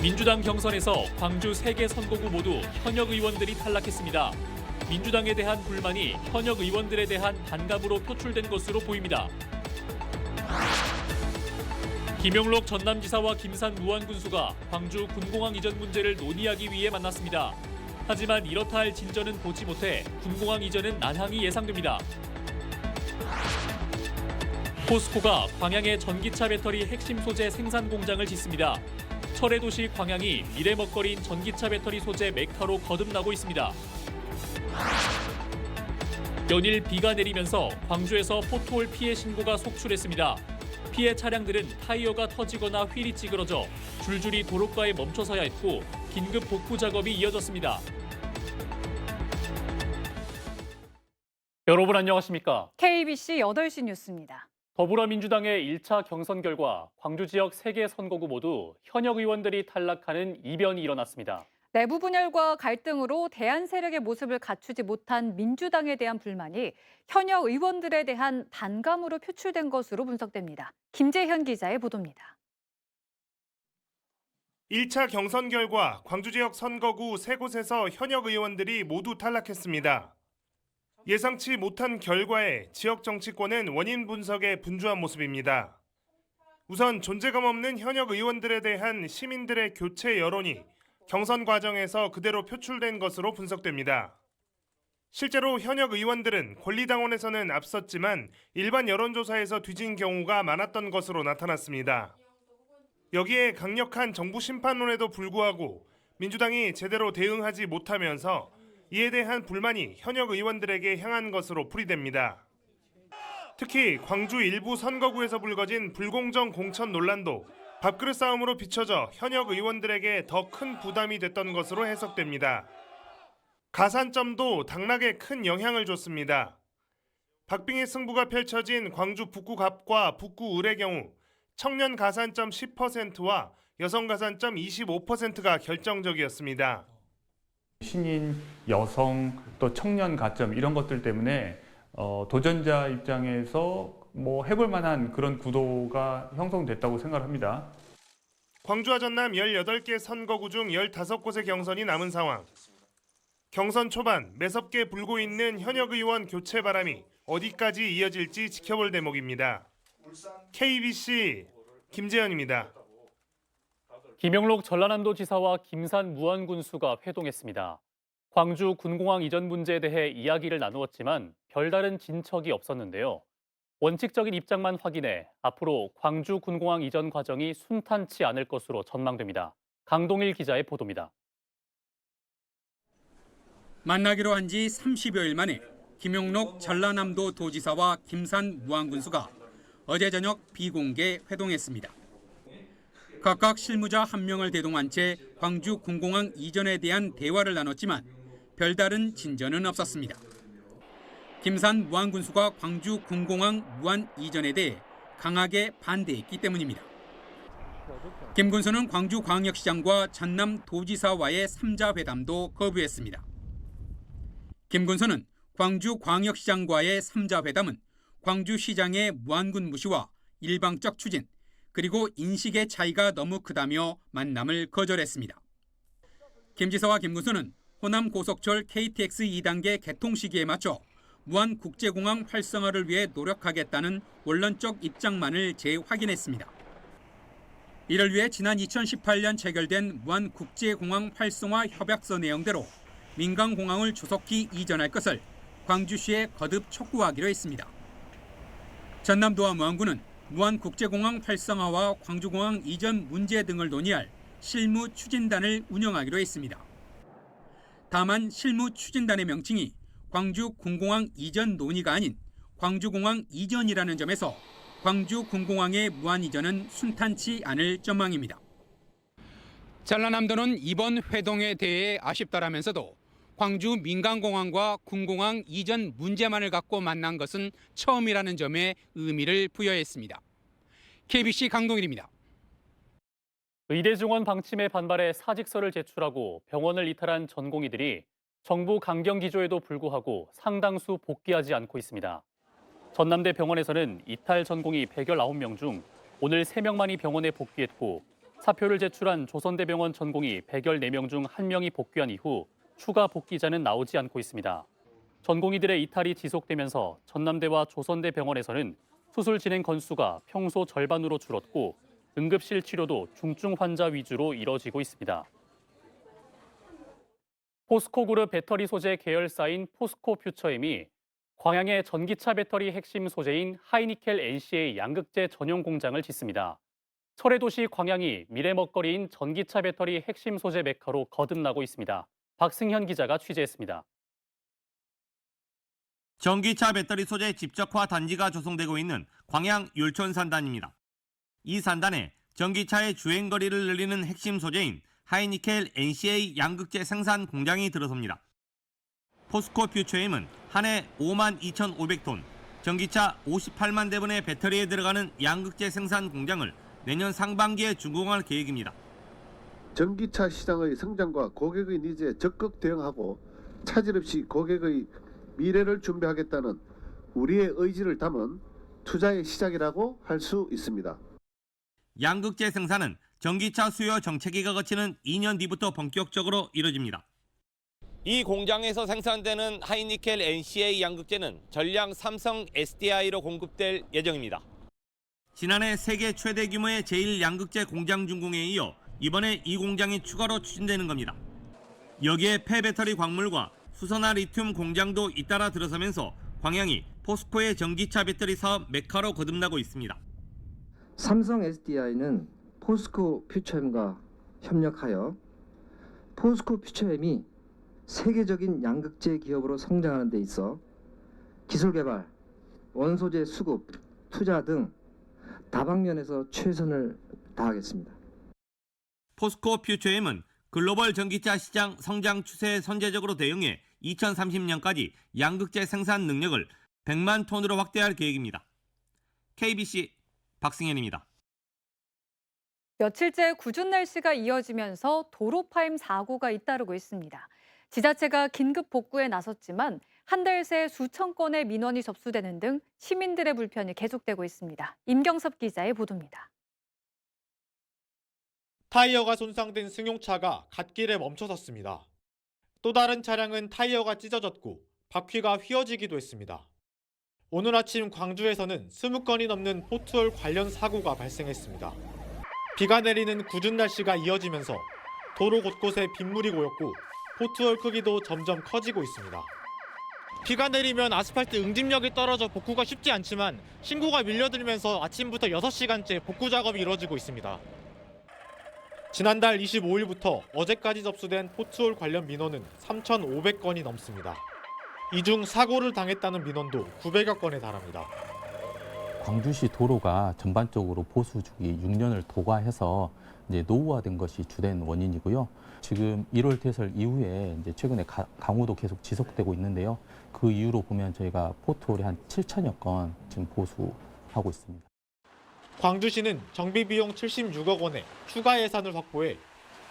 민주당 경선에서 광주 3개 선거구 모두 현역 의원들이 탈락했습니다. 민주당에 대한 불만이 현역 의원들에 대한 반감으로 표출된 것으로 보입니다. 김용록 전남지사와 김산 무안군수가 광주 군공항 이전 문제를 논의하기 위해 만났습니다. 하지만 이렇다 할 진전은 보지 못해 군공항 이전은 난항이 예상됩니다. 포스코가 광양에 전기차 배터리 핵심 소재 생산 공장을 짓습니다. 철의 도시 광양이 미래 먹거리인 전기차 배터리 소재 메카로 거듭나고 있습니다. 연일 비가 내리면서 광주에서 포트홀 피해 신고가 속출했습니다. 피해 차량들은 타이어가 터지거나 휠이 찌그러져 줄줄이 도로가에 멈춰서야 했고 긴급 복구 작업이 이어졌습니다. 여러분 안녕하십니까? KBC 8시 뉴스입니다. 더불어민주당의 1차 경선 결과 광주 지역 3개 선거구 모두 현역 의원들이 탈락하는 이변이 일어났습니다. 내부 분열과 갈등으로 대안 세력의 모습을 갖추지 못한 민주당에 대한 불만이 현역 의원들에 대한 반감으로 표출된 것으로 분석됩니다. 김재현 기자의 보도입니다. 1차 경선 결과 광주 지역 선거구 3곳에서 현역 의원들이 모두 탈락했습니다. 예상치 못한 결과에 지역 정치권은 원인 분석에 분주한 모습입니다. 우선 존재감 없는 현역 의원들에 대한 시민들의 교체 여론이 경선 과정에서 그대로 표출된 것으로 분석됩니다. 실제로 현역 의원들은 권리당원에서는 앞섰지만 일반 여론조사에서 뒤진 경우가 많았던 것으로 나타났습니다. 여기에 강력한 정부 심판론에도 불구하고 민주당이 제대로 대응하지 못하면서 이에 대한 불만이 현역 의원들에게 향한 것으로 풀이됩니다. 특히 광주 일부 선거구에서 불거진 불공정 공천 논란도 밥그릇 싸움으로 비춰져 현역 의원들에게 더 큰 부담이 됐던 것으로 해석됩니다. 가산점도 당락에 큰 영향을 줬습니다. 박빙의 승부가 펼쳐진 광주 북구갑과 북구을의 경우 청년 가산점 10%와 여성 가산점 25%가 결정적이었습니다. 신인, 여성, 또 청년 가점 이런 것들 때문에 도전자 입장에서 해볼 만한 그런 구도가 형성됐다고 생각합니다. 광주와 전남 18개 선거구 중 15곳의 경선이 남은 상황. 경선 초반 매섭게 불고 있는 현역 의원 교체 바람이 어디까지 이어질지 지켜볼 대목입니다. KBC 김재현입니다. 김용록 전라남도 지사와 김산 무안군수가 회동했습니다. 광주 군공항 이전 문제에 대해 이야기를 나누었지만 별다른 진척이 없었는데요. 원칙적인 입장만 확인해 앞으로 광주 군공항 이전 과정이 순탄치 않을 것으로 전망됩니다. 강동일 기자의 보도입니다. 만나기로 한 지 30여일 만에 김용록 전라남도 도지사와 김산 무안군수가 어제 저녁 비공개 회동했습니다. 각각 실무자 1명을 대동한 채 광주 군공항 이전에 대한 대화를 나눴지만 별다른 진전은 없었습니다. 김산 무안군수가 광주 군공항 무안 이전에 대해 강하게 반대했기 때문입니다. 김 군수는 광주광역시장과 전남도지사와의 3자 회담도 거부했습니다. 김 군수는 광주광역시장과의 3자 회담은 광주시장의 무안군 무시와 일방적 추진, 그리고 인식의 차이가 너무 크다며 만남을 거절했습니다. 김 지사와 김 군수는 호남 고속철 KTX 2단계 개통 시기에 맞춰 무안국제공항 활성화를 위해 노력하겠다는 원론적 입장만을 재확인했습니다. 이를 위해 지난 2018년 체결된 무안국제공항 활성화 협약서 내용대로 민간공항을 조속히 이전할 것을 광주시에 거듭 촉구하기로 했습니다. 전남도와 무안군은 무안국제공항 활성화와 광주공항 이전 문제 등을 논의할 실무 추진단을 운영하기로 했습니다. 다만 실무 추진단의 명칭이 광주 군공항 이전 논의가 아닌 광주공항 이전이라는 점에서 광주 군공항의 무안 이전은 순탄치 않을 전망입니다. 전라남도는 이번 회동에 대해 아쉽다라면서도 광주 민간공항과 군공항 이전 문제만을 갖고 만난 것은 처음이라는 점에 의미를 부여했습니다. KBC 강동일입니다. 의대 증원 방침에 반발해 사직서를 제출하고 병원을 이탈한 전공의들이 정부 강경 기조에도 불구하고 상당수 복귀하지 않고 있습니다. 전남대 병원에서는 이탈 전공의 119명 중 오늘 3명만이 병원에 복귀했고 사표를 제출한 조선대병원 전공의 114명 중 1명이 복귀한 이후 추가 복귀자는 나오지 않고 있습니다. 전공의들의 이탈이 지속되면서 전남대와 조선대병원에서는 수술 진행 건수가 평소 절반으로 줄었고 응급실 치료도 중증 환자 위주로 이뤄지고 있습니다. 포스코그룹 배터리 소재 계열사인 포스코 퓨처엠이 광양에 전기차 배터리 핵심 소재인 하이니켈 NCA 양극재 전용 공장을 짓습니다. 철의 도시 광양이 미래 먹거리인 전기차 배터리 핵심 소재 메카로 거듭나고 있습니다. 박승현 기자가 취재했습니다. 전기차 배터리 소재 집적화 단지가 조성되고 있는 광양 율촌 산단입니다. 이 산단에 전기차의 주행거리를 늘리는 핵심 소재인 하이니켈 NCA 양극재 생산 공장이 들어섭니다. 포스코 퓨처엠은 한 해 52,500톤, 전기차 58만 대분의 배터리에 들어가는 양극재 생산 공장을 내년 상반기에 준공할 계획입니다. 전기차 시장의 성장과 고객의 니즈에 적극 대응하고 차질 없이 고객의 미래를 준비하겠다는 우리의 의지를 담은 투자의 시작이라고 할 수 있습니다. 양극재 생산은 전기차 수요 정체기가 거치는 2년 뒤부터 본격적으로 이뤄집니다. 이 공장에서 생산되는 하이니켈 NCA 양극재는 전량 삼성 SDI로 공급될 예정입니다. 지난해 세계 최대 규모의 제1양극재 공장 준공에 이어 이번에 이 공장이 추가로 추진되는 겁니다. 여기에 폐배터리 광물과 수선화 리튬 공장도 잇따라 들어서면서 광양이 포스코의 전기차 배터리 사업 메카로 거듭나고 있습니다. 삼성 SDI는 포스코 퓨처엠과 협력하여 포스코 퓨처엠이 세계적인 양극재 기업으로 성장하는 데 있어 기술 개발, 원소재 수급, 투자 등 다방면에서 최선을 다하겠습니다. 포스코 퓨처엠은 글로벌 전기차 시장 성장 추세에 선제적으로 대응해 2030년까지 양극재 생산 능력을 100만 톤으로 확대할 계획입니다. KBC 박승현입니다. 며칠째 궂은 날씨가 이어지면서 도로 파임 사고가 잇따르고 있습니다. 지자체가 긴급 복구에 나섰지만 한 달 새 수천 건의 민원이 접수되는 등 시민들의 불편이 계속되고 있습니다. 임경섭 기자의 보도입니다. 타이어가 손상된 승용차가 갓길에 멈춰섰습니다. 또 다른 차량은 타이어가 찢어졌고 바퀴가 휘어지기도 했습니다. 오늘 아침 광주에서는 20건이 넘는 포트홀 관련 사고가 발생했습니다. 비가 내리는 궂은 날씨가 이어지면서 도로 곳곳에 빗물이 고였고 포트홀 크기도 점점 커지고 있습니다. 비가 내리면 아스팔트 응집력이 떨어져 복구가 쉽지 않지만 신고가 밀려들면서 아침부터 6시간째 복구 작업이 이뤄지고 있습니다. 지난달 25일부터 어제까지 접수된 포트홀 관련 민원은 3,500건이 넘습니다. 이 중 사고를 당했다는 민원도 900여 건에 달합니다. 광주시 도로가 전반적으로 보수 주기 6년을 도과해서 이제 노후화된 것이 주된 원인이고요. 지금 1월 대설 이후에 이제 최근에 강우도 계속 지속되고 있는데요. 그 이후로 보면 저희가 포트홀이 한 7천여 건 지금 보수하고 있습니다. 광주시는 정비 비용 76억 원의 추가 예산을 확보해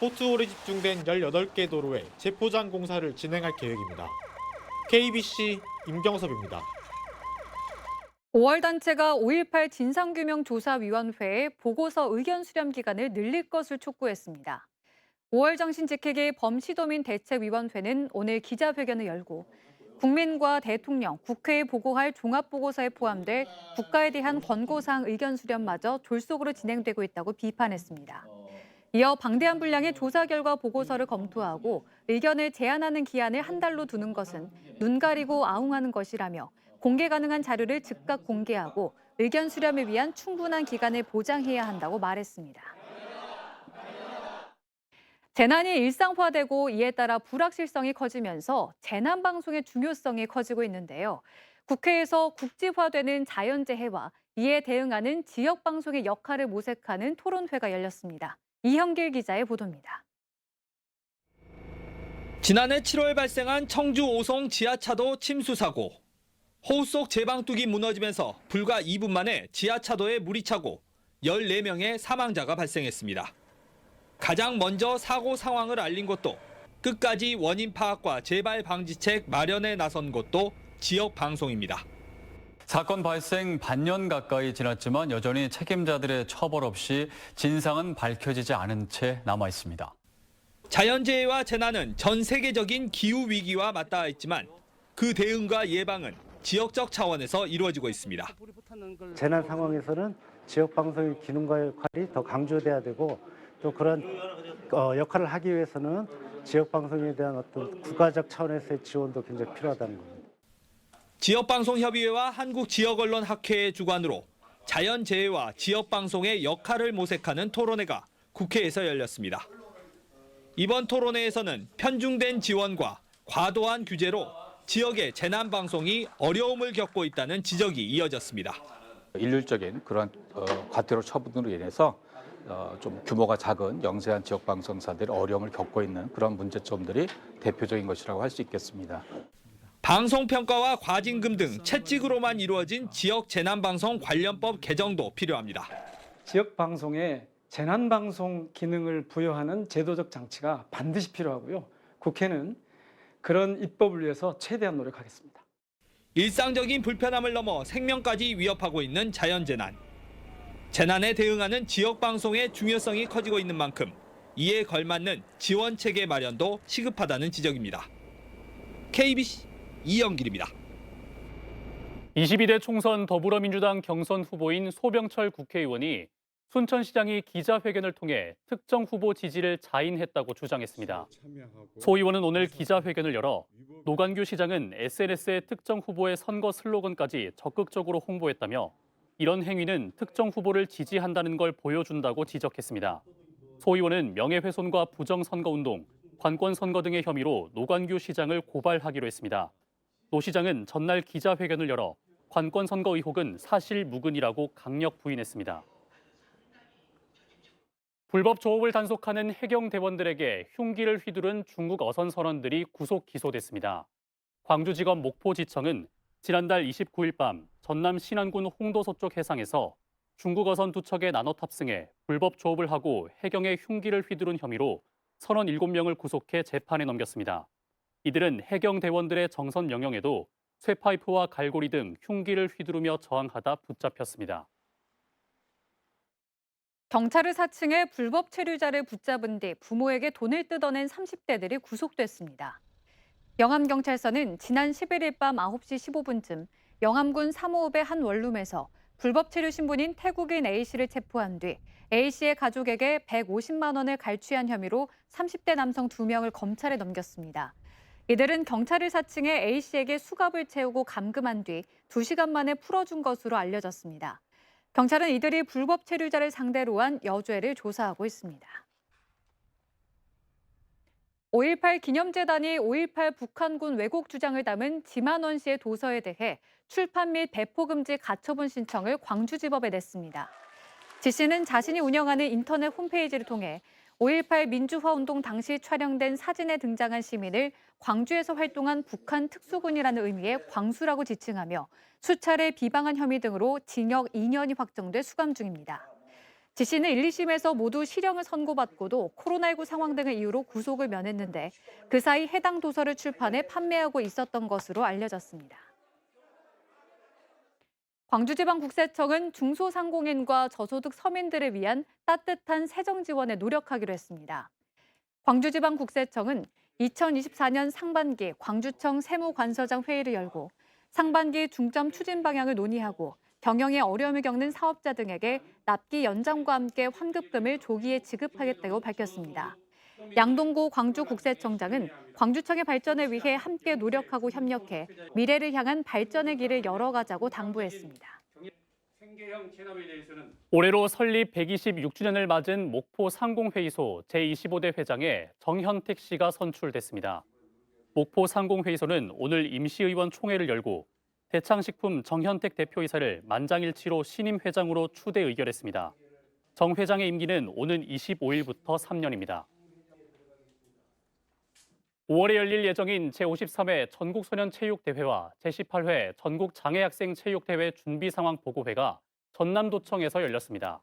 포트홀이 집중된 18개 도로에 재포장 공사를 진행할 계획입니다. KBC 임경섭입니다. 5월 단체가 5.18 진상규명조사위원회에 보고서 의견 수렴 기간을 늘릴 것을 촉구했습니다. 5월 정신직회계 범시도민 대책위원회는 오늘 기자회견을 열고 국민과 대통령, 국회에 보고할 종합보고서에 포함될 국가에 대한 권고사항 의견 수렴마저 졸속으로 진행되고 있다고 비판했습니다. 이어 방대한 분량의 조사 결과 보고서를 검토하고 의견을 제안하는 기한을 한 달로 두는 것은 눈 가리고 아웅하는 것이라며 공개 가능한 자료를 즉각 공개하고 의견 수렴을 위한 충분한 기간을 보장해야 한다고 말했습니다. 재난이 일상화되고 이에 따라 불확실성이 커지면서 재난방송의 중요성이 커지고 있는데요. 국회에서 국지화되는 자연재해와 이에 대응하는 지역방송의 역할을 모색하는 토론회가 열렸습니다. 이형길 기자의 보도입니다. 지난해 7월 발생한 청주 오송 지하차도 침수 사고. 호우 속 제방뚝이 무너지면서 불과 2분 만에 지하차도에 물이 차고 14명의 사망자가 발생했습니다. 가장 먼저 사고 상황을 알린 것도 끝까지 원인 파악과 재발 방지책 마련에 나선 것도 지역 방송입니다. 사건 발생 반년 가까이 지났지만 여전히 책임자들의 처벌 없이 진상은 밝혀지지 않은 채 남아 있습니다. 자연재해와 재난은 전 세계적인 기후 위기와 맞닿아 있지만 그 대응과 예방은 지역적 차원에서 이루어지고 있습니다. 재난 상황에서는 지역 방송의 기능과 역할이 더 강조돼야 되고 또 그런 역할을 하기 위해서는 지역 방송에 대한 어떤 국가적 차원에서의 지원도 굉장히 필요하다는 겁니다. 지역방송협의회와 한국지역언론학회의 주관으로 자연재해와 지역방송의 역할을 모색하는 토론회가 국회에서 열렸습니다. 이번 토론회에서는 편중된 지원과 과도한 규제로 지역의 재난방송이 어려움을 겪고 있다는 지적이 이어졌습니다. 일률적인 그런 과태료 처분으로 인해서 좀 규모가 작은 영세한 지역방송사들이 어려움을 겪고 있는 그런 문제점들이 대표적인 것이라고 할 수 있겠습니다. 방송평가와 과징금 등 채찍으로만 이루어진 지역 재난방송 관련법 개정도 필요합니다. 지역 방송에 재난 방송 기능을 부여하는 제도적 장치가 반드시 필요하고요. 국회는 그런 입법을 위해서 최대한 노력하겠습니다. 일상적인 불편함을 넘어 생명까지 위협하고 있는 자연재난. 재난에 대응하는 지역방송의 중요성이 커지고 있는 만큼 이에 걸맞는 지원체계 마련도 시급하다는 지적입니다. KBC 이영길입니다. 22대 총선 더불어민주당 경선 후보인 소병철 국회의원이 순천시장이 기자회견을 통해 특정 후보 지지를 자인했다고 주장했습니다. 소 의원은 오늘 기자회견을 열어 노관규 시장은 SNS에 특정 후보의 선거 슬로건까지 적극적으로 홍보했다며 이런 행위는 특정 후보를 지지한다는 걸 보여준다고 지적했습니다. 소 의원은 명예훼손과 부정선거운동, 관권선거 등의 혐의로 노관규 시장을 고발하기로 했습니다. 노 시장은 전날 기자회견을 열어 관권선거 의혹은 사실무근이라고 강력 부인했습니다. 불법 조업을 단속하는 해경대원들에게 흉기를 휘두른 중국 어선 선원들이 구속 기소됐습니다. 광주지검 목포지청은 지난달 29일 밤 전남 신안군 홍도서 쪽 해상에서 중국 어선 2척에 나눠 탑승해 불법 조업을 하고 해경에 흉기를 휘두른 혐의로 선원 7명을 구속해 재판에 넘겼습니다. 이들은 해경대원들의 정선 명령에도 쇠파이프와 갈고리 등 흉기를 휘두르며 저항하다 붙잡혔습니다. 경찰을 사칭해 불법 체류자를 붙잡은 뒤 부모에게 돈을 뜯어낸 30대들이 구속됐습니다. 영암경찰서는 지난 11일 밤 9시 15분쯤 영암군 3호읍의 한 원룸에서 불법 체류 신분인 태국인 A씨를 체포한 뒤 A씨의 가족에게 150만 원을 갈취한 혐의로 30대 남성 2명을 검찰에 넘겼습니다. 이들은 경찰을 사칭해 A씨에게 수갑을 채우고 감금한 뒤 2시간 만에 풀어준 것으로 알려졌습니다. 경찰은 이들이 불법 체류자를 상대로 한 여죄를 조사하고 있습니다. 5.18 기념재단이 5.18 북한군 왜곡 주장을 담은 지만원 씨의 도서에 대해 출판 및 배포 금지 가처분 신청을 광주지법에 냈습니다. 지 씨는 자신이 운영하는 인터넷 홈페이지를 통해 5.18 민주화 운동 당시 촬영된 사진에 등장한 시민을 광주에서 활동한 북한 특수군이라는 의미의 광수라고 지칭하며 수차례 비방한 혐의 등으로 징역 2년이 확정돼 수감 중입니다. 지 씨는 1, 2심에서 모두 실형을 선고받고도 코로나19 상황 등을 이유로 구속을 면했는데 그 사이 해당 도서를 출판해 판매하고 있었던 것으로 알려졌습니다. 광주지방국세청은 중소상공인과 저소득 서민들을 위한 따뜻한 세정 지원에 노력하기로 했습니다. 광주지방국세청은 2024년 상반기 광주청 세무관서장 회의를 열고 상반기 중점 추진 방향을 논의하고 경영에 어려움을 겪는 사업자 등에게 납기 연장과 함께 환급금을 조기에 지급하겠다고 밝혔습니다. 양동고 광주국세청장은 광주청의 발전을 위해 함께 노력하고 협력해 미래를 향한 발전의 길을 열어가자고 당부했습니다. 올해로 설립 126주년을 맞은 목포 상공회의소 제25대 회장에 정현택 씨가 선출됐습니다. 목포 상공회의소는 오늘 임시의원 총회를 열고 대창식품 정현택 대표이사를 만장일치로 신임 회장으로 추대 의결했습니다. 정 회장의 임기는 오는 25일부터 3년입니다. 5월에 열릴 예정인 제53회 전국소년체육대회와 제18회 전국장애학생체육대회 준비상황 보고회가 전남도청에서 열렸습니다.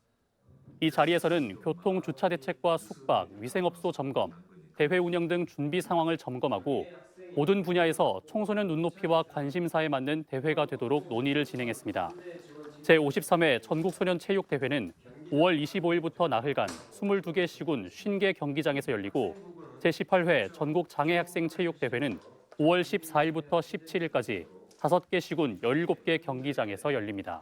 이 자리에서는 교통 주차 대책과 숙박, 위생업소 점검, 대회 운영 등 준비 상황을 점검하고 모든 분야에서 청소년 눈높이와 관심사에 맞는 대회가 되도록 논의를 진행했습니다. 제53회 전국소년체육대회는 5월 25일부터 나흘간 22개 시군 50개 경기장에서 열리고 제18회 전국장애학생체육대회는 5월 14일부터 17일까지 5개 시군 17개 경기장에서 열립니다.